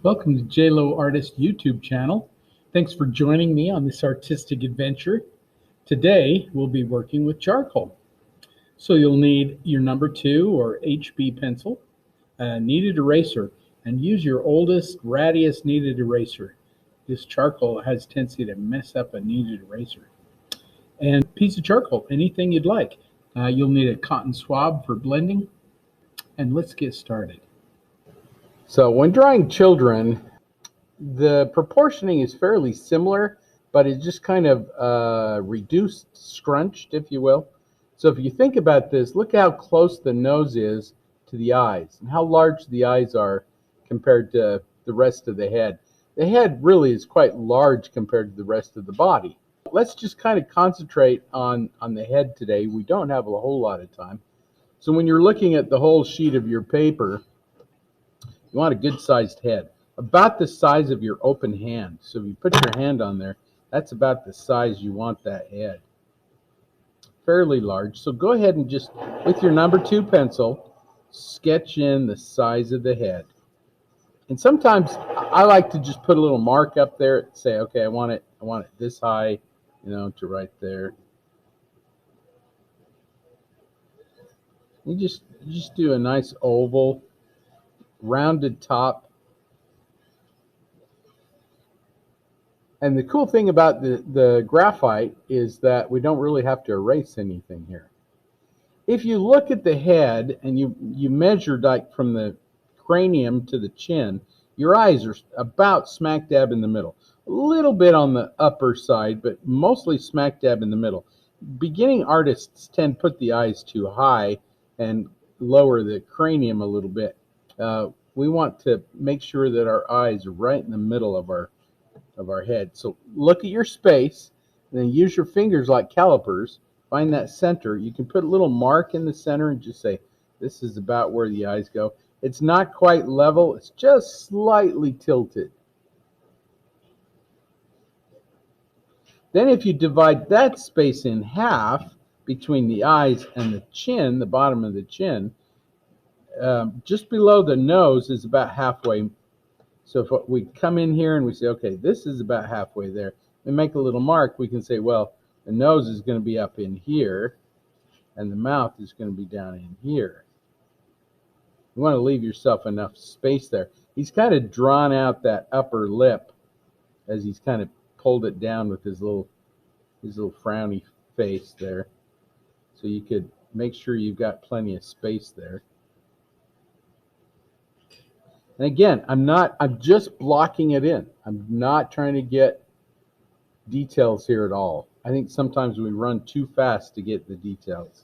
Welcome to J Lowe Artist YouTube channel. Thanks for joining me on this artistic adventure. Today we'll be working with charcoal. So you'll need your number 2 or HB pencil, a kneaded eraser, and use your oldest, rattiest kneaded eraser. This charcoal has a tendency to mess up a kneaded eraser. And a piece of charcoal, anything you'd like. You'll need a cotton swab for blending. And let's get started. So when drawing children, the proportioning is fairly similar, but it's just kind of reduced, scrunched, if you will. So if you think about this, look how close the nose is to the eyes and how large the eyes are compared to the rest of the head. The head really is quite large compared to the rest of the body. Let's just kind of concentrate on the head today. We don't have a whole lot of time. So when you're looking at the whole sheet of your paper, you want a good-sized head, about the size of your open hand. So if you put your hand on there, that's about the size you want that head. Fairly large. So go ahead and just, with your number 2 pencil, sketch in the size of the head. And sometimes I like to just put a little mark up there, say, okay, I want it this high, to right there. You just do a nice oval, rounded top. And the cool thing about the graphite is that we don't really have to erase anything here. If you look at the head and you measure like from the cranium to the chin, your eyes are about smack dab in the middle. A little bit on the upper side, but mostly smack dab in the middle. Beginning artists tend to put the eyes too high and lower the cranium a little bit. We want to make sure that our eyes are right in the middle of our head. So look at your space and then use your fingers like calipers. Find that center. You can put a little mark in the center and just say, this is about where the eyes go. It's not quite level. It's just slightly tilted. Then if you divide that space in half between the eyes and the chin, the bottom of the chin, just below the nose is about halfway. So if we come in here and we say, okay, this is about halfway there, and make a little mark, we can say, well, the nose is going to be up in here, and the mouth is going to be down in here. You want to leave yourself enough space there. He's kind of drawn out that upper lip as he's kind of pulled it down with his little frowny face there. So you could make sure you've got plenty of space there. And again, I'm just blocking it in. I'm not trying to get details here at all. I think sometimes we run too fast to get the details.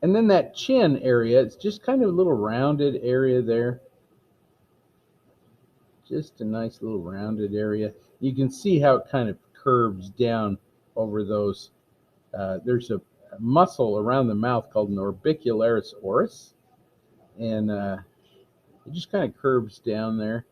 And then that chin area, it's just kind of a little rounded area there. Just a nice little rounded area. You can see how it kind of curves down over those. There's a muscle around the mouth called an orbicularis oris. And it just kind of curves down there.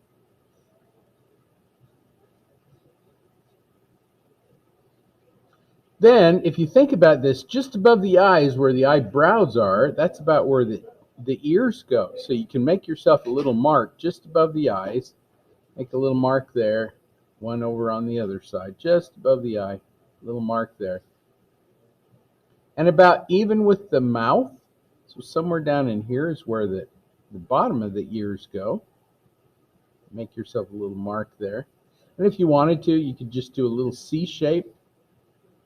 Then, if you think about this, just above the eyes where the eyebrows are, that's about where the ears go. So you can make yourself a little mark just above the eyes. Make a little mark there. One over on the other side, just above the eye. A little mark there. And about even with the mouth, so somewhere down in here is where the bottom of the ears go. Make yourself a little mark there. And if you wanted to, you could just do a little C shape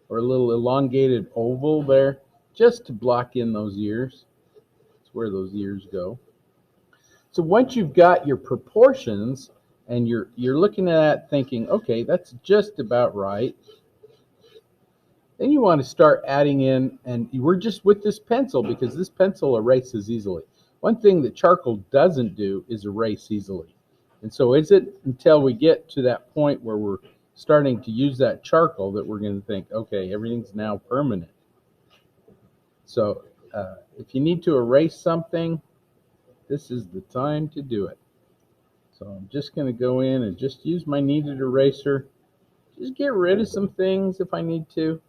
or a little elongated oval there just to block in those ears. That's where those ears go. So once you've got your proportions and you're looking at that thinking, okay, that's just about right. Then you want to start adding in, and we're just with this pencil because this pencil erases easily. One thing that charcoal doesn't do is erase easily. And so is it until we get to that point where we're starting to use that charcoal that we're going to think, okay, everything's now permanent. So if you need to erase something, this is the time to do it. So I'm just going to go in and just use my kneaded eraser. Just get rid of some things if I need to.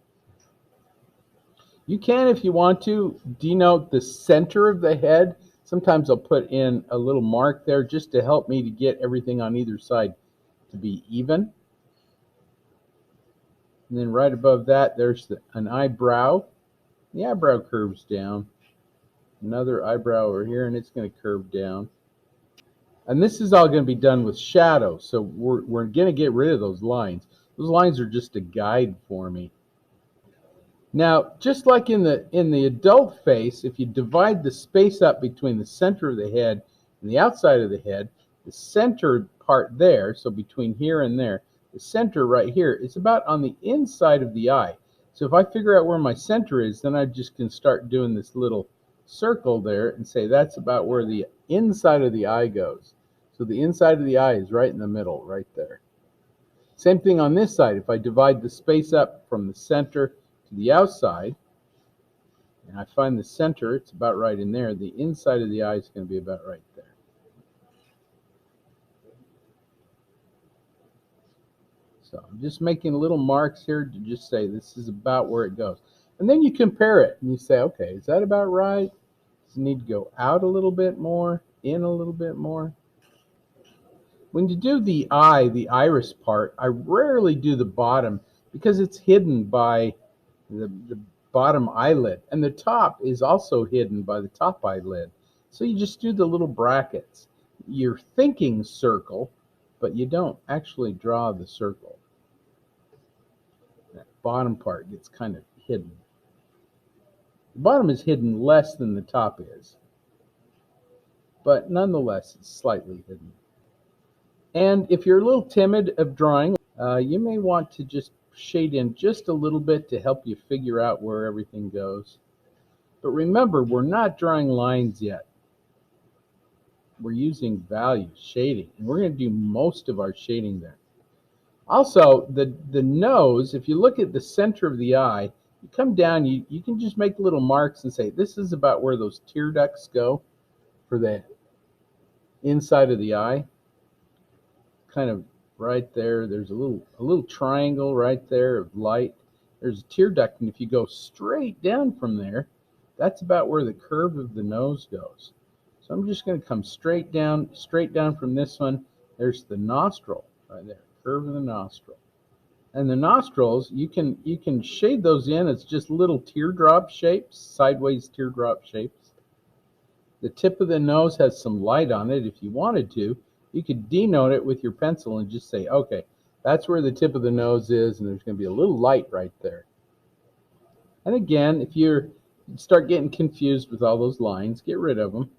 You can, if you want to, denote the center of the head. Sometimes I'll put in a little mark there just to help me to get everything on either side to be even. And then right above that, there's an eyebrow. The eyebrow curves down. Another eyebrow over here, and it's going to curve down. And this is all going to be done with shadow, so we're going to get rid of those lines. Those lines are just a guide for me. Now, just like in the adult face, if you divide the space up between the center of the head and the outside of the head, the center part there, so between here and there, the center right here is about on the inside of the eye. So if I figure out where my center is, then I just can start doing this little circle there and say that's about where the inside of the eye goes. So the inside of the eye is right in the middle, right there. Same thing on this side. If I divide the space up from the center to the outside, and I find the center, it's about right in there. The inside of the eye is going to be about right there. So I'm just making little marks here to just say this is about where it goes. And then you compare it and you say, okay, is that about right? Does it need to go out a little bit more, in a little bit more? When you do the eye, the iris part, I rarely do the bottom because it's hidden by the bottom eyelid, and the top is also hidden by the top eyelid. So you just do the little brackets. You're thinking circle, but you don't actually draw the circle. That bottom part gets kind of hidden. The bottom is hidden less than the top is, but nonetheless it's slightly hidden. And if you're a little timid of drawing, you may want to just shade in just a little bit to help you figure out where everything goes. But remember, we're not drawing lines yet. We're using values, shading, and we're going to do most of our shading there. Also, the nose, if you look at the center of the eye, you come down, you can just make little marks and say, this is about where those tear ducts go for the inside of the eye. Kind of right there, there's a little triangle right there of light. There's a tear duct, and if you go straight down from there, that's about where the curve of the nose goes. So I'm just going to come straight down from this one. There's the nostril right there, curve of the nostril. And the nostrils, you can shade those in as just little teardrop shapes, sideways teardrop shapes. The tip of the nose has some light on it. If you wanted to, you could denote it with your pencil and just say, okay, that's where the tip of the nose is, and there's going to be a little light right there. And again, if you start getting confused with all those lines, get rid of them.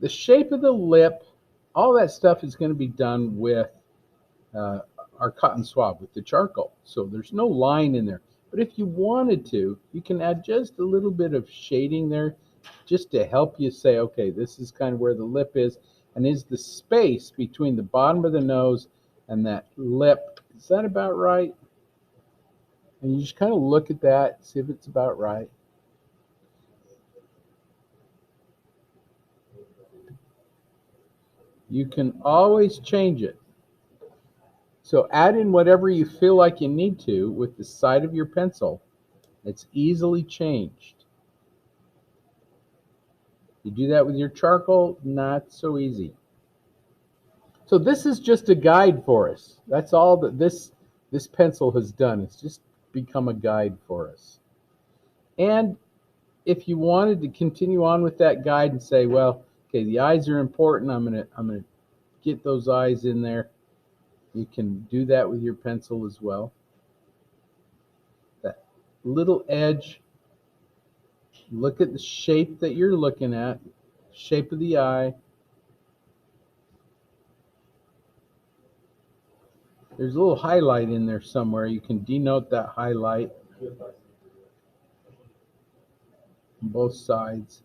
The shape of the lip, all that stuff is going to be done with our cotton swab, with the charcoal. So there's no line in there. But if you wanted to, you can add just a little bit of shading there just to help you say, okay, this is kind of where the lip is. And is the space between the bottom of the nose and that lip, is that about right? And you just kind of look at that, see if it's about right. You can always change it. So add in whatever you feel like you need to with the side of your pencil. It's easily changed. You do that with your charcoal, not so easy. So this is just a guide for us. That's all that this pencil has done. It's just become a guide for us. And if you wanted to continue on with that guide and say, well, okay, the eyes are important. I'm gonna get those eyes in there. You can do that with your pencil as well. That little edge. Look at the shape that you're looking at. Shape of the eye. There's a little highlight in there somewhere. You can denote that highlight on both sides.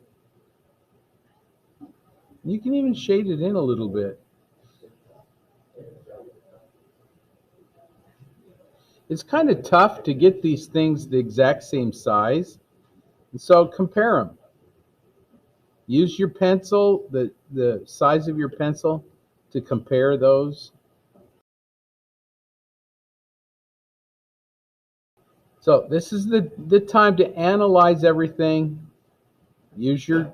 You can even shade it in a little bit. It's kind of tough to get these things the exact same size, and so compare them. Use your pencil, the size of your pencil, to compare those. So this is the time to analyze everything. Use your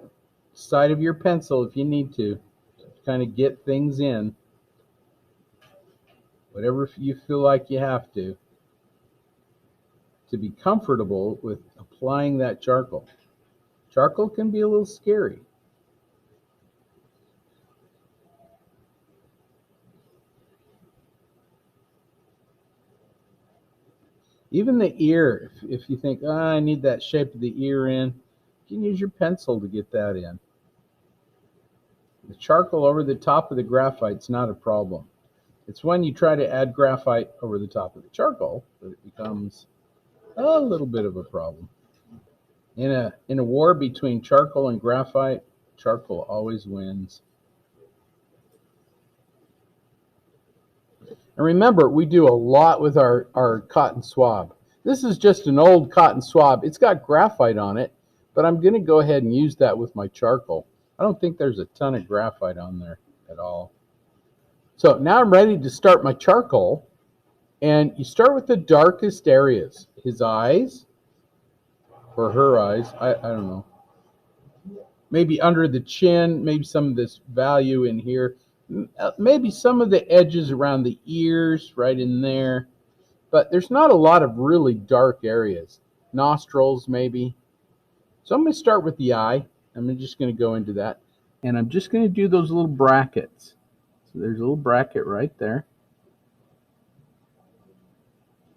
side of your pencil if you need to kind of get things in, whatever you feel like you have to be comfortable with applying that charcoal. Charcoal can be a little scary. Even the ear, if you think, oh, I need that shape of the ear in, you can use your pencil to get that in. The charcoal over the top of the graphite's not a problem. It's when you try to add graphite over the top of the charcoal that it becomes a little bit of a problem. In a war between charcoal and graphite, charcoal always wins. And remember, we do a lot with our cotton swab. This is just an old cotton swab. It's got graphite on it, but I'm going to go ahead and use that with my charcoal. I don't think there's a ton of graphite on there at all. So now I'm ready to start my charcoal. And you start with the darkest areas. His eyes, or her eyes, I don't know. Maybe under the chin, maybe some of this value in here. Maybe some of the edges around the ears, right in there. But there's not a lot of really dark areas. Nostrils, maybe. So I'm going to start with the eye. I'm just going to go into that. And I'm just going to do those little brackets. So there's a little bracket right there.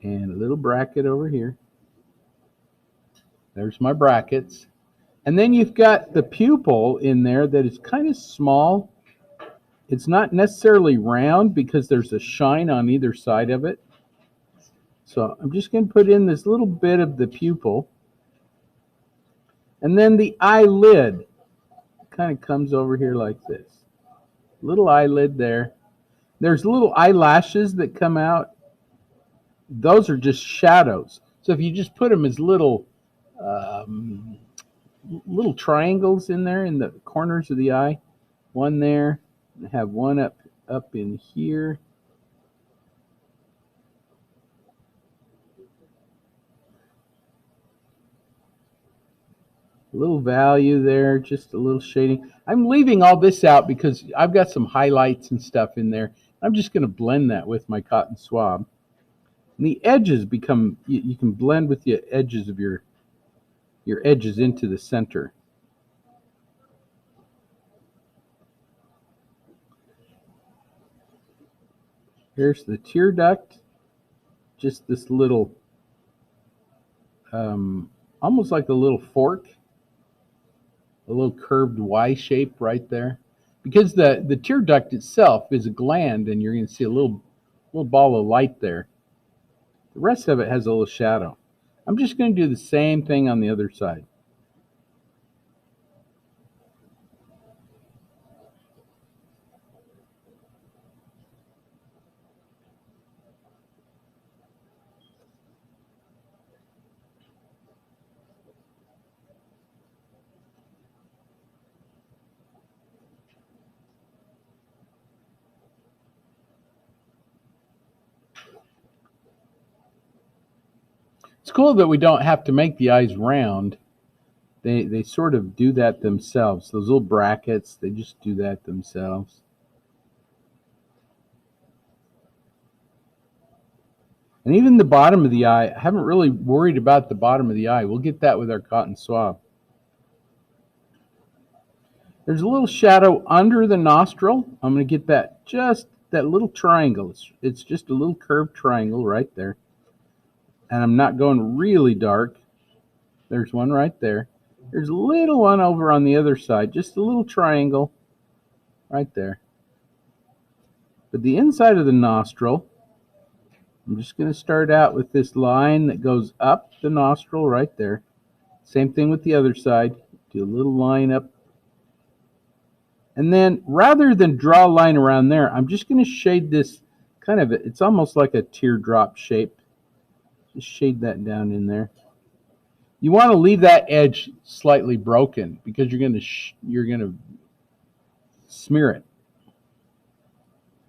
And a little bracket over here. There's my brackets. And then you've got the pupil in there that is kind of small. It's not necessarily round because there's a shine on either side of it. So I'm just going to put in this little bit of the pupil. And then the eyelid kind of comes over here like this. Little eyelid there. There's little eyelashes that come out. Those are just shadows. So if you just put them as little little triangles in there in the corners of the eye, one there, I have one up in here. A little value there, just a little shading. I'm leaving all this out because I've got some highlights and stuff in there. I'm just going to blend that with my cotton swab. And the edges become, you can blend with the edges of your edges into the center. Here's the tear duct, just this little, almost like a little fork, a little curved Y shape right there. Because the tear duct itself is a gland, and you're going to see a little ball of light there. The rest of it has a little shadow. I'm just going to do the same thing on the other side. It's cool that we don't have to make the eyes round. They sort of do that themselves. Those little brackets, they just do that themselves. And even the bottom of the eye, I haven't really worried about the bottom of the eye. We'll get that with our cotton swab. There's a little shadow under the nostril. I'm going to get that, just that little triangle. It's just a little curved triangle right there. And I'm not going really dark. There's one right there. There's a little one over on the other side, just a little triangle right there. But the inside of the nostril, I'm just going to start out with this line that goes up the nostril right there. Same thing with the other side. Do a little line up. And then rather than draw a line around there, I'm just going to shade this kind of, it's almost like a teardrop shape. Just shade that down in there. You want to leave that edge slightly broken because you're going to smear it.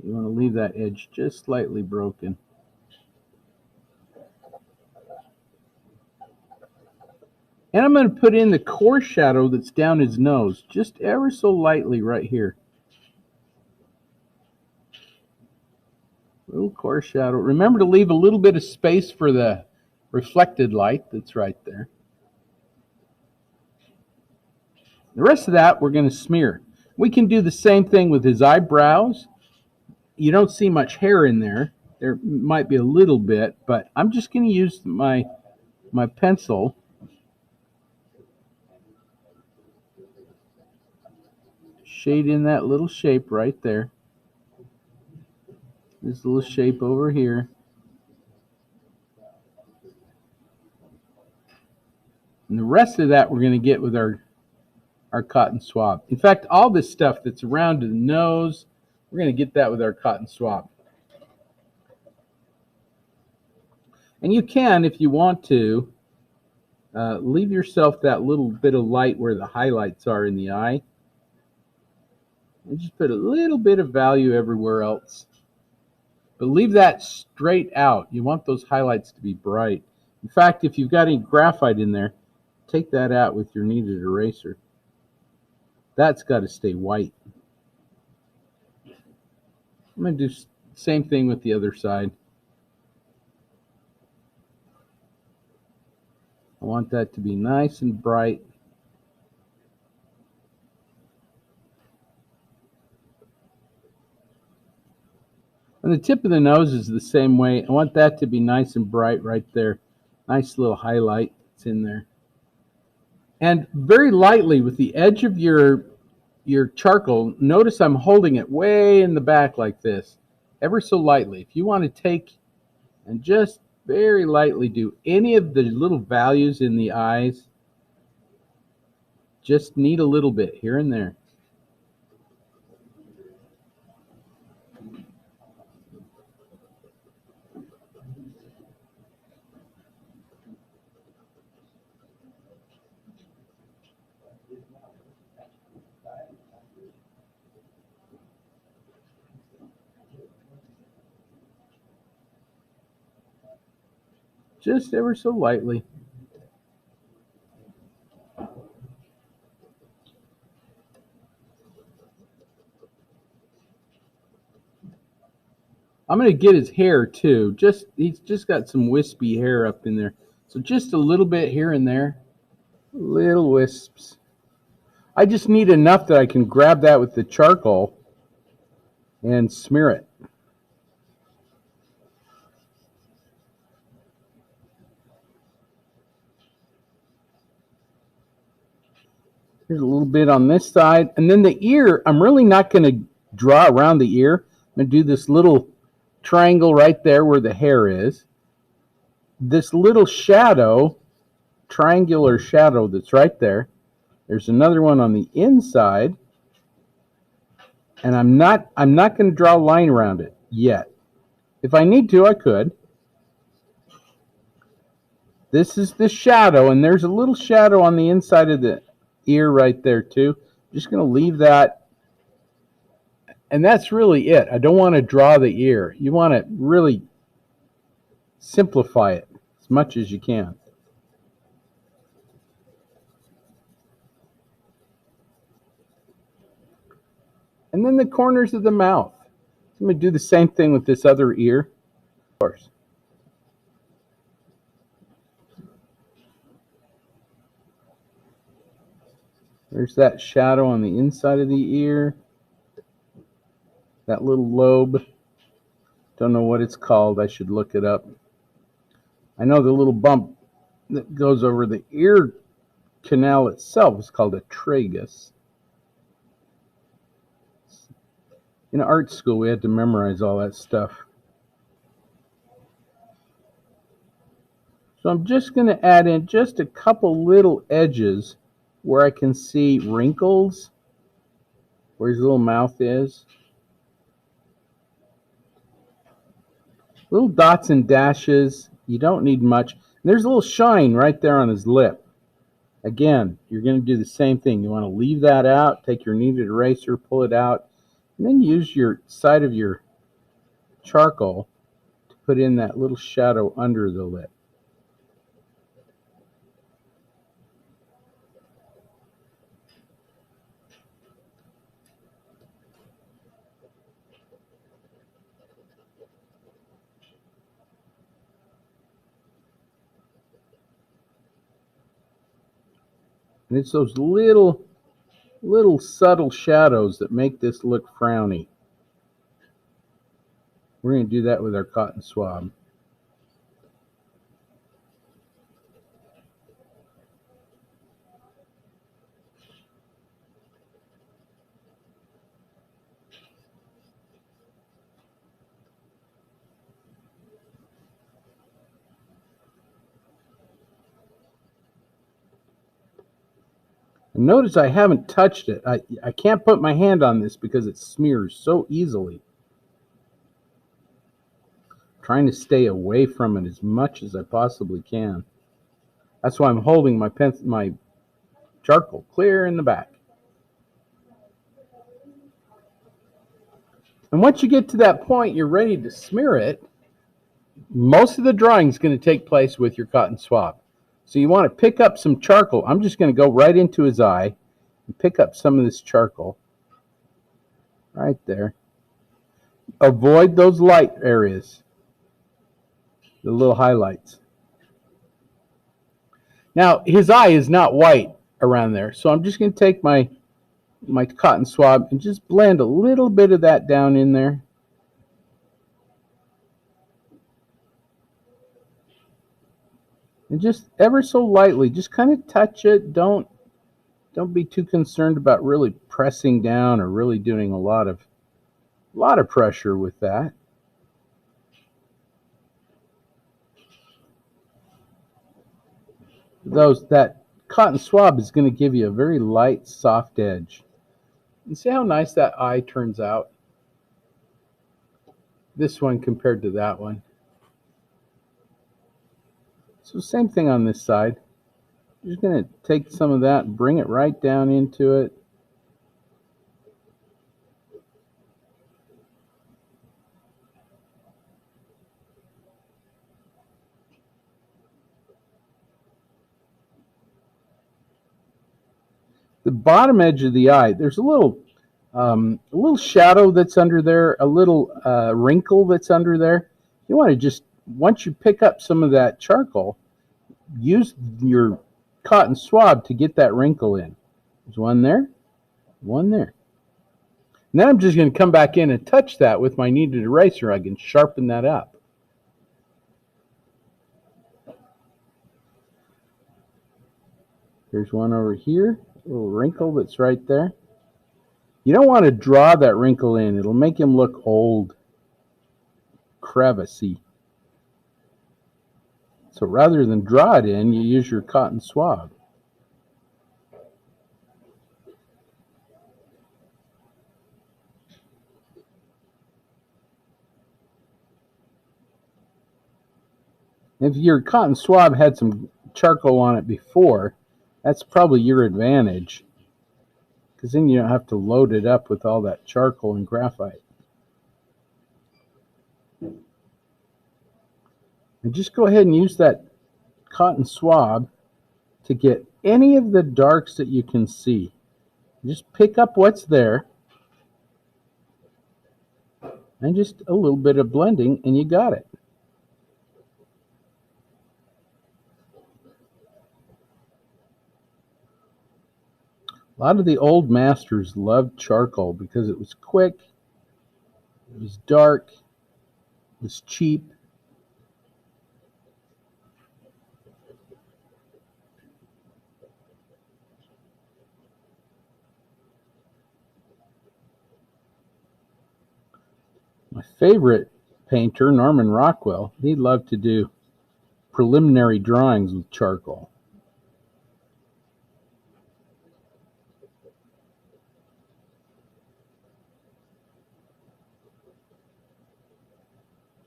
You want to leave that edge just slightly broken. And I'm going to put in the core shadow that's down his nose, just ever so lightly right here. Little core shadow. Remember to leave a little bit of space for the reflected light that's right there. The rest of that we're going to smear. We can do the same thing with his eyebrows. You don't see much hair in there. There might be a little bit, but I'm just going to use my pencil. Shade in that little shape right there. This little shape over here. And the rest of that we're going to get with our cotton swab. In fact, all this stuff that's around the nose, we're going to get that with our cotton swab. And you can, if you want to, leave yourself that little bit of light where the highlights are in the eye. And just put a little bit of value everywhere else. But leave that straight out. You want those highlights to be bright. In fact, if you've got any graphite in there, take that out with your kneaded eraser. That's got to stay white. I'm going to do the same thing with the other side. I want that to be nice and bright. And the tip of the nose is the same way. I want that to be nice and bright right there. Nice little highlight that's in there. And very lightly with the edge of your charcoal, notice I'm holding it way in the back like this, ever so lightly. If you want to take and just very lightly do any of the little values in the eyes, just knead a little bit here and there. Just ever so lightly. I'm going to get his hair too. He's just got some wispy hair up in there. So just a little bit here and there. Little wisps. I just need enough that I can grab that with the charcoal and smear it. Here's a little bit on this side. And then the ear, I'm really not going to draw around the ear. I'm going to do this little triangle right there where the hair is. This little shadow, triangular shadow that's right there. There's another one on the inside. And I'm not going to draw a line around it yet. If I need to, I could. This is the shadow, and there's a little shadow on the inside of the ear right there too. I'm just going to leave that. And that's really it. I don't want to draw the ear. You want to really simplify it as much as you can. And then the corners of the mouth. I'm going to do the same thing with this other ear. Of course. There's that shadow on the inside of the ear. That little lobe. Don't know what it's called. I should look it up. I know the little bump that goes over the ear canal itself is called a tragus. In art school, we had to memorize all that stuff. So I'm just going to add in just a couple little edges where I can see wrinkles, where his little mouth is. Little dots and dashes. You don't need much. And there's a little shine right there on his lip. Again, you're going to do the same thing. You want to leave that out, take your kneaded eraser, pull it out, and then use your side of your charcoal to put in that little shadow under the lip. And it's those little subtle shadows that make this look frowny. We're going to do that with our cotton swab. And notice I haven't touched it. I can't put my hand on this because it smears so easily. I'm trying to stay away from it as much as I possibly can. That's why I'm holding my charcoal clear in the back. And once you get to that point, you're ready to smear it. Most of the drawing is going to take place with your cotton swab. So you want to pick up some charcoal. I'm just going to go right into his eye and pick up some of this charcoal right there. Avoid those light areas, the little highlights. Now, his eye is not white around there, so I'm just going to take my cotton swab and just blend a little bit of that down in there. And just ever so lightly, just kind of touch it. Don't be too concerned about really pressing down or really doing a lot of pressure with that. That cotton swab is going to give you a very light, soft edge. And see how nice that eye turns out? This one compared to that one. So same thing on this side. Just going to take some of that and bring it right down into it. The bottom edge of the eye, there's a little shadow that's under there, a little wrinkle that's under there. You want to just, once you pick up some of that charcoal, use your cotton swab to get that wrinkle in. There's one there, one there. And then I'm just going to come back in and touch that with my kneaded eraser. I can sharpen that up. Here's one over here, a little wrinkle that's right there. You don't want to draw that wrinkle in. It'll make him look old, crevicey. So rather than draw it in, you use your cotton swab. If your cotton swab had some charcoal on it before, that's probably your advantage, because then you don't have to load it up with all that charcoal and graphite. And just go ahead and use that cotton swab to get any of the darks that you can see. Just pick up what's there and just a little bit of blending and you got it. A lot of the old masters loved charcoal because it was quick, it was dark, it was cheap. My favorite painter, Norman Rockwell, he loved to do preliminary drawings with charcoal.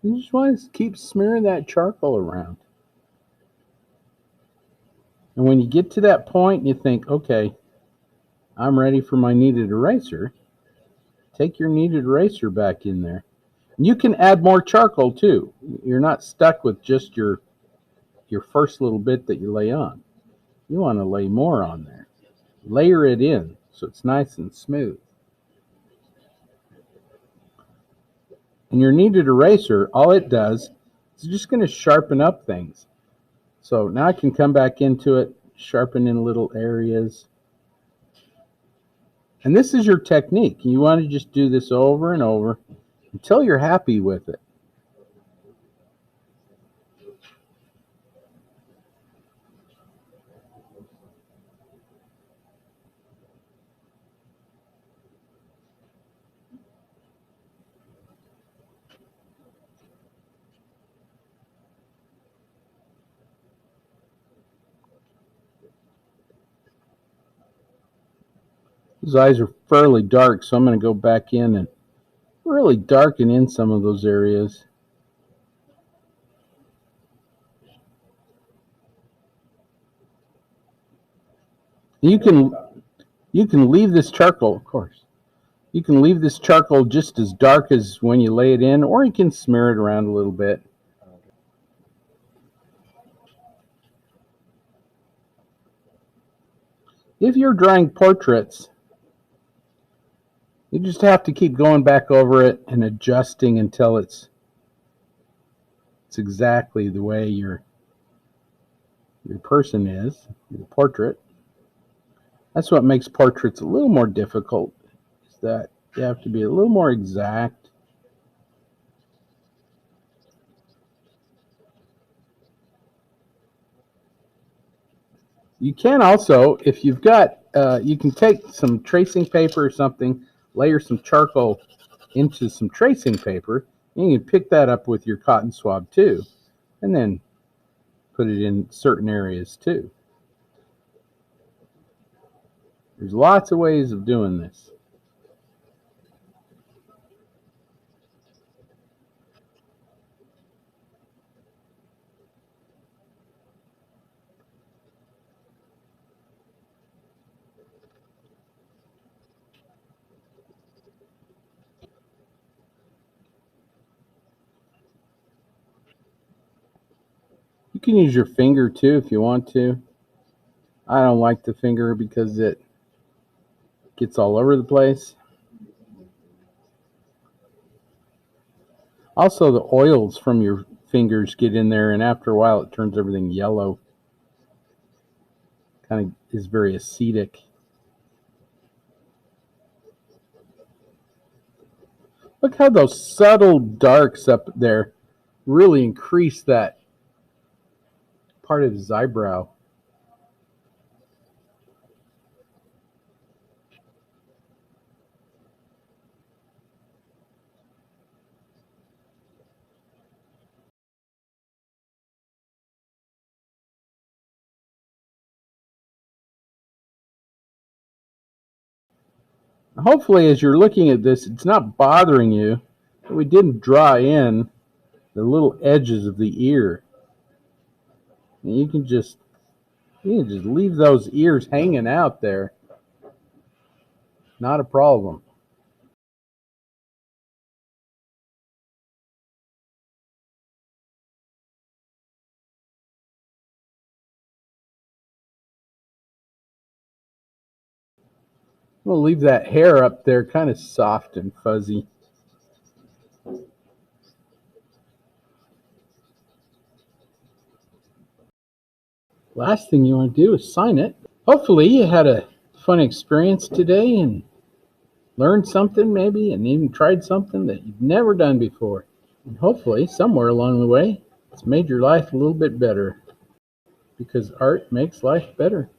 You just want to keep smearing that charcoal around. And when you get to that point, you think, okay, I'm ready for my kneaded eraser. Take your kneaded eraser back in there. And you can add more charcoal too. You're not stuck with just your first little bit that you lay on. You want to lay more on there. Layer it in so it's nice and smooth. And your kneaded eraser, all it does is just going to sharpen up things. So now I can come back into it, sharpen in little areas. And this is your technique. You want to just do this over and over until you're happy with it. His eyes are fairly dark, so I'm going to go back in and really darken in some of those areas. You can leave this charcoal, of course. You can leave this charcoal just as dark as when you lay it in, or you can smear it around a little bit. If you're drawing portraits, you just have to keep going back over it and adjusting until it's exactly the way your person is, your portrait. That's what makes portraits a little more difficult, is that you have to be a little more exact. You can also, if you've got, you can take some tracing paper or something, layer some charcoal into some tracing paper, and you can pick that up with your cotton swab too, and then put it in certain areas too. There's lots of ways of doing this. You can use your finger too if you want to. I don't like the finger because it gets all over the place. Also, the oils from your fingers get in there, and after a while it turns everything yellow. Kind of is very acidic. Look how those subtle darks up there really increase that part of his eyebrow. Hopefully, as you're looking at this, it's not bothering you that we didn't draw in the little edges of the ear. And you can just leave those ears hanging out there. Not a problem. We'll leave that hair up there kind of soft and fuzzy. Last thing you want to do is sign it. Hopefully you had a fun experience today and learned something maybe, and even tried something that you've never done before. And hopefully somewhere along the way it's made your life a little bit better, because art makes life better.